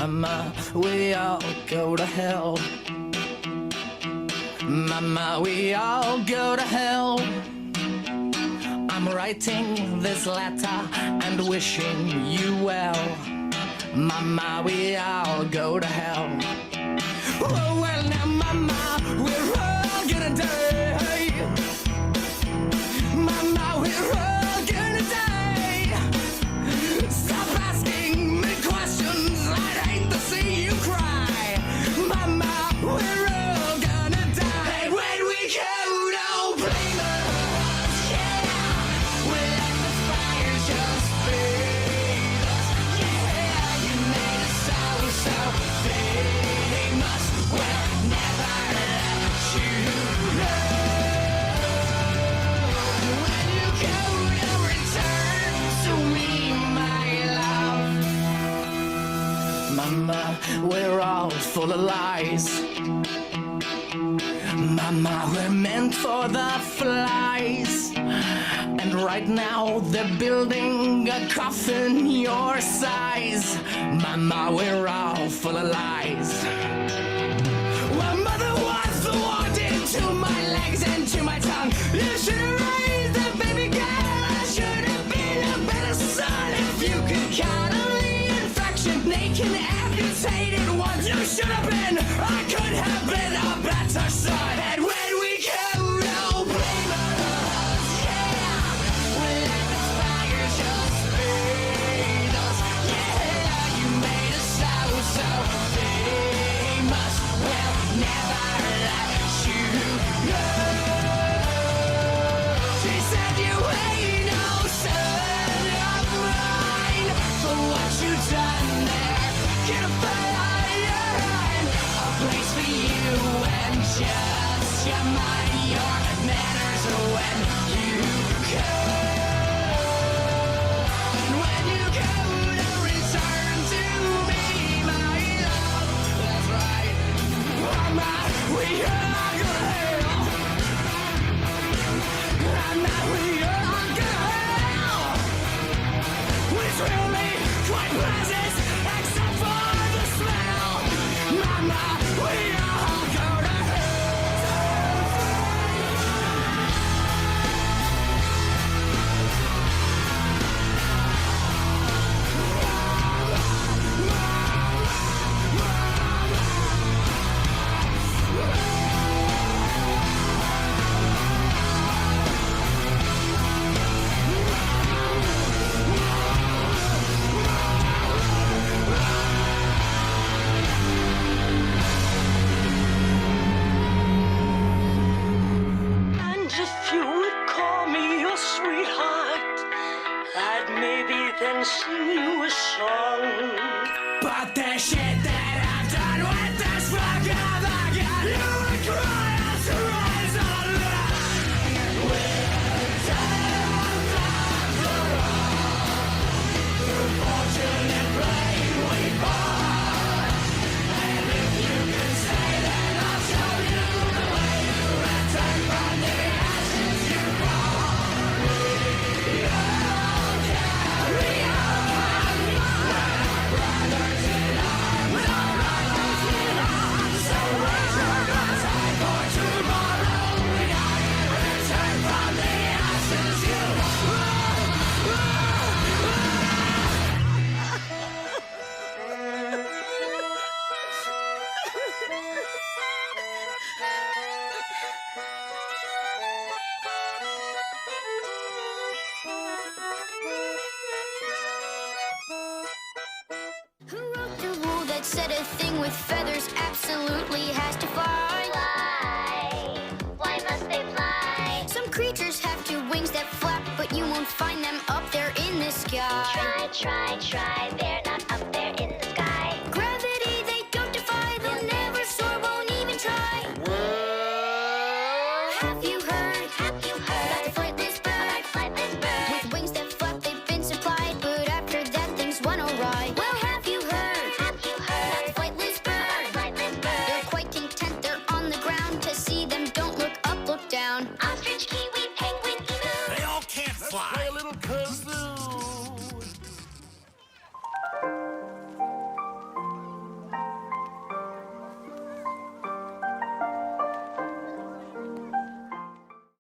Mama, we all go to hell. Mama, we all go to hell. I'm writing this letter and wishing you well. Mama, we all go to hell. Oh, well now, Mama, we're all gonna die. Mama, we're all gonna die. Stop asking me questions, I'd hate to see you cry. Mama, we're all gonna die. And when we go, don't blame us, yeah. We'll let the fire just feed us, yeah. You made us so famous. We'll never let you know. When you go, don't return to me, my love. Mama, we're all full of lies. Mama, we're meant for the flies. And right now they're building a coffin your size. Mama, we're all full of lies. Well, mother was the one into my legs and to my tongue. You should have raised that baby girl. I should have been a better son. If you could count on the infection, naked, amputated ones, you should have been. I could have been a better son. And when we go, don't blame us, yeah. We'll let the fire just feed us, yeah. You made us so famous. We'll never let you go. She said you ain't no son of mine. For what you done there, get a find a place for you and just your mind, your manners when you go. And when you go, don't return to me, my love. That's right. Mama, we are gonna hell. Mama, we are gonna hell. It's really quite pleasant, except for the smell. Mama, we all go to And if you would call me your sweetheart, I'd maybe then sing you a song. but the shit that I've done with this fucking again, you would cry out to rise on fortunate blame we fought. And if you can say that, I'll show you the way to return from the ashes you brought. We all carry on. When our brothers in arms are brothers in arms. So raise your glass high for tomorrow. We all return from the ashes you Who wrote the rule that said a thing with feathers absolutely